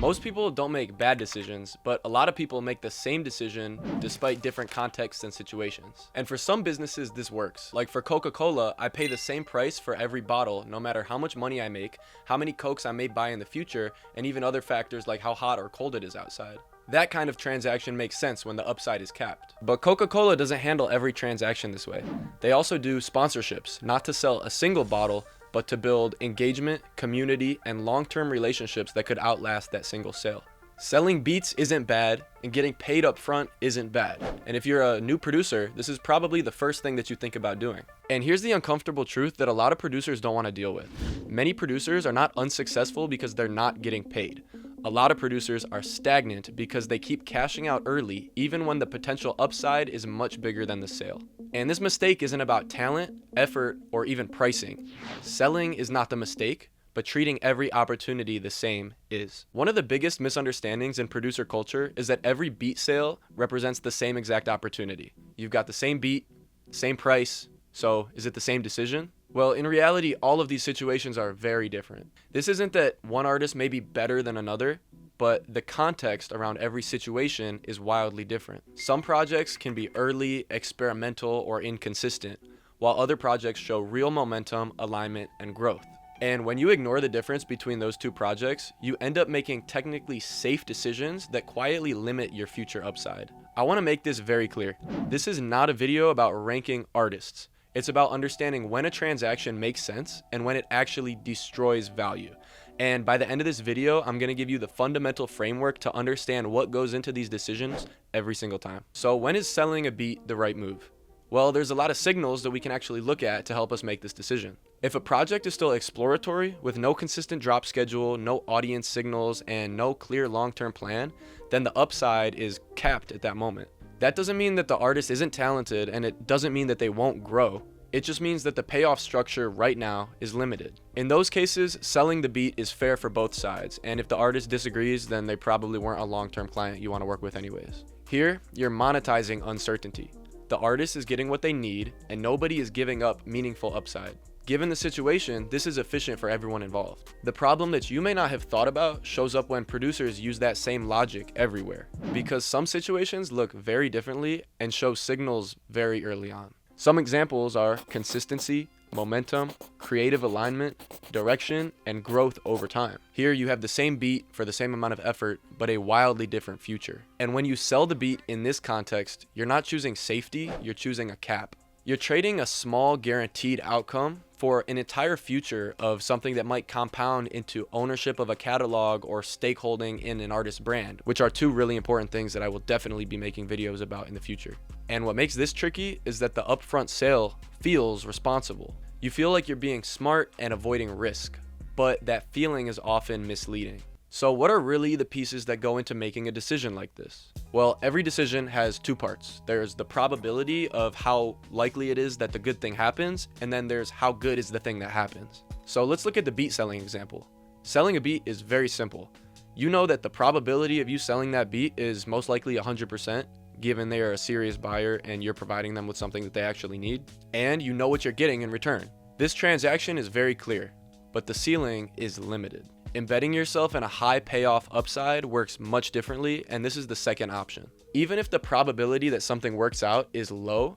Most people don't make bad decisions, but a lot of people make the same decision despite different contexts and situations. And for some businesses, this works. Like for Coca-Cola, I pay the same price for every bottle, no matter how much money I make, how many Cokes I may buy in the future, and even other factors like how hot or cold it is outside. That kind of transaction makes sense when the upside is capped. But Coca-Cola doesn't handle every transaction this way. They also do sponsorships, not to sell a single bottle, but to build engagement, community, and long-term relationships that could outlast that single sale. Selling beats isn't bad, and getting paid up front isn't bad. And if you're a new producer, this is probably the first thing that you think about doing. And here's the uncomfortable truth that a lot of producers don't want to deal with. Many producers are not unsuccessful because they're not getting paid. A lot of producers are stagnant because they keep cashing out early, even when the potential upside is much bigger than the sale. And this mistake isn't about talent, effort, or even pricing. Selling is not the mistake, but treating every opportunity the same is. One of the biggest misunderstandings in producer culture is that every beat sale represents the same exact opportunity. You've got the same beat, same price, so is it the same decision? Well, in reality, all of these situations are very different. This isn't that one artist may be better than another, but the context around every situation is wildly different. Some projects can be early, experimental, or inconsistent, while other projects show real momentum, alignment, and growth. And when you ignore the difference between those two projects, you end up making technically safe decisions that quietly limit your future upside. I want to make this very clear. This is not a video about ranking artists. It's about understanding when a transaction makes sense and when it actually destroys value. And by the end of this video, I'm going to give you the fundamental framework to understand what goes into these decisions every single time. So when is selling a beat the right move? Well, there's a lot of signals that we can actually look at to help us make this decision. If a project is still exploratory, with no consistent drop schedule, no audience signals, and no clear long-term plan, then the upside is capped at that moment. That doesn't mean that the artist isn't talented, and it doesn't mean that they won't grow. It just means that the payoff structure right now is limited. In those cases, selling the beat is fair for both sides, and if the artist disagrees, then they probably weren't a long-term client you want to work with anyways. Here, you're monetizing uncertainty. The artist is getting what they need, and nobody is giving up meaningful upside. Given the situation, this is efficient for everyone involved. The problem that you may not have thought about shows up when producers use that same logic everywhere, because some situations look very differently and show signals very early on. Some examples are consistency, momentum, creative alignment, direction, and growth over time. Here you have the same beat for the same amount of effort, but a wildly different future. And when you sell the beat in this context, you're not choosing safety, you're choosing a cap. You're trading a small guaranteed outcome for an entire future of something that might compound into ownership of a catalog or stakeholding in an artist's brand, which are two really important things that I will definitely be making videos about in the future. And what makes this tricky is that the upfront sale feels responsible. You feel like you're being smart and avoiding risk, but that feeling is often misleading. So what are really the pieces that go into making a decision like this? Well, every decision has two parts. There's the probability of how likely it is that the good thing happens, and then there's how good is the thing that happens. So let's look at the beat selling example. Selling a beat is very simple. You know that the probability of you selling that beat is most likely 100%, given they are a serious buyer and you're providing them with something that they actually need, and you know what you're getting in return. This transaction is very clear, but the ceiling is limited. Embedding yourself in a high payoff upside works much differently, and this is the second option. Even if the probability that something works out is low,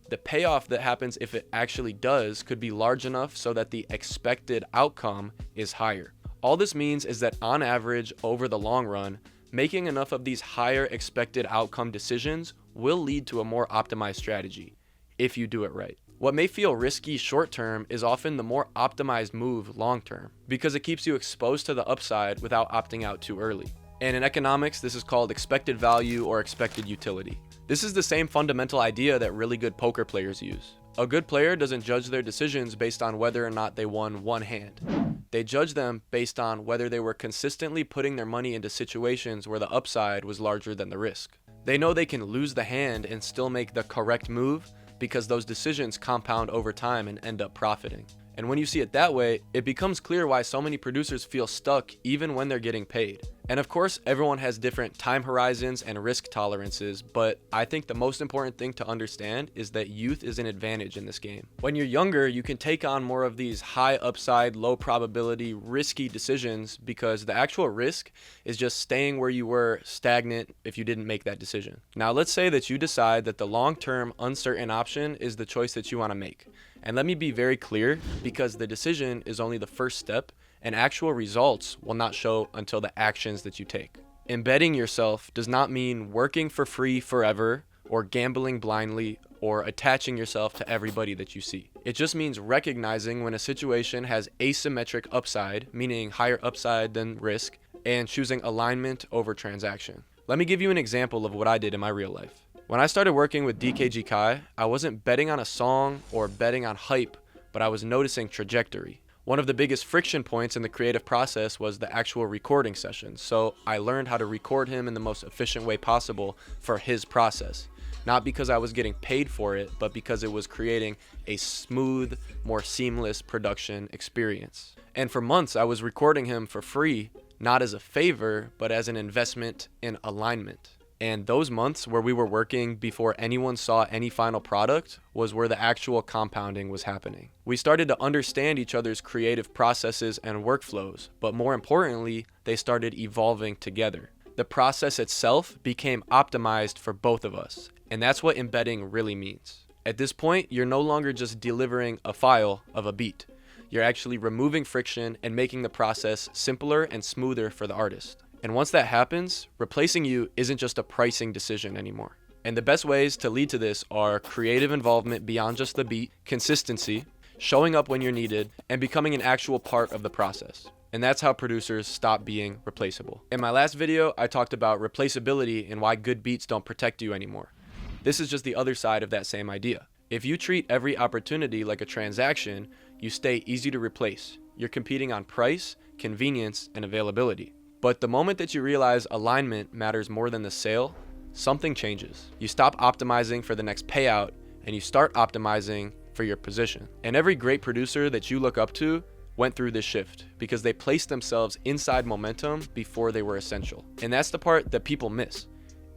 the payoff that happens if it actually does could be large enough so that the expected outcome is higher. All this means is that on average, over the long run, making enough of these higher expected outcome decisions will lead to a more optimized strategy, if you do it right. What may feel risky short term is often the more optimized move long term, because it keeps you exposed to the upside without opting out too early. And in economics, this is called expected value or expected utility. This is the same fundamental idea that really good poker players use. A good player doesn't judge their decisions based on whether or not they won one hand. They judge them based on whether they were consistently putting their money into situations where the upside was larger than the risk. They know they can lose the hand and still make the correct move, because those decisions compound over time and end up profiting. And when you see it that way, it becomes clear why so many producers feel stuck even when they're getting paid. And of course, everyone has different time horizons and risk tolerances, but I think the most important thing to understand is that youth is an advantage in this game. When you're younger, you can take on more of these high upside, low probability, risky decisions because the actual risk is just staying where you were stagnant if you didn't make that decision. Now, let's say that you decide that the long-term uncertain option is the choice that you want to make. And let me be very clear, because the decision is only the first step, and actual results will not show until the actions that you take. Embedding yourself does not mean working for free forever, or gambling blindly, or attaching yourself to everybody that you see. It just means recognizing when a situation has asymmetric upside, meaning higher upside than risk, and choosing alignment over transaction. Let me give you an example of what I did in my real life. When I started working with DKG Kai, I wasn't betting on a song or betting on hype, but I was noticing trajectory. One of the biggest friction points in the creative process was the actual recording session, so I learned how to record him in the most efficient way possible for his process. Not because I was getting paid for it, but because it was creating a smooth, more seamless production experience. And for months, I was recording him for free, not as a favor, but as an investment in alignment. And those months where we were working before anyone saw any final product was where the actual compounding was happening. We started to understand each other's creative processes and workflows, but more importantly, they started evolving together. The process itself became optimized for both of us, and that's what embedding really means. At this point, you're no longer just delivering a file of a beat. You're actually removing friction and making the process simpler and smoother for the artist. And once that happens, replacing you isn't just a pricing decision anymore. And the best ways to lead to this are creative involvement beyond just the beat, consistency, showing up when you're needed, and becoming an actual part of the process. And that's how producers stop being replaceable. In my last video, I talked about replaceability and why good beats don't protect you anymore. This is just the other side of that same idea. If you treat every opportunity like a transaction, you stay easy to replace. You're competing on price, convenience, and availability. But the moment that you realize alignment matters more than the sale, something changes. You stop optimizing for the next payout and you start optimizing for your position. And every great producer that you look up to went through this shift because they placed themselves inside momentum before they were essential. And that's the part that people miss.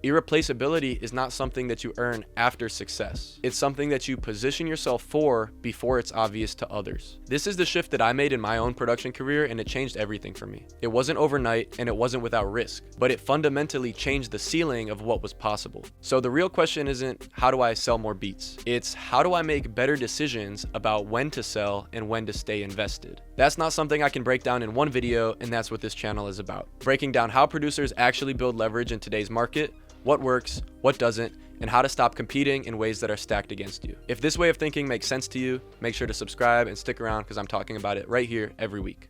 Irreplaceability is not something that you earn after success. It's something that you position yourself for before it's obvious to others. This is the shift that I made in my own production career, and it changed everything for me. It wasn't overnight and it wasn't without risk, but it fundamentally changed the ceiling of what was possible. So the real question isn't how do I sell more beats? It's how do I make better decisions about when to sell and when to stay invested? That's not something I can break down in one video, and that's what this channel is about. Breaking down how producers actually build leverage in today's market, what works, what doesn't, and how to stop competing in ways that are stacked against you. If this way of thinking makes sense to you, make sure to subscribe and stick around because I'm talking about it right here every week.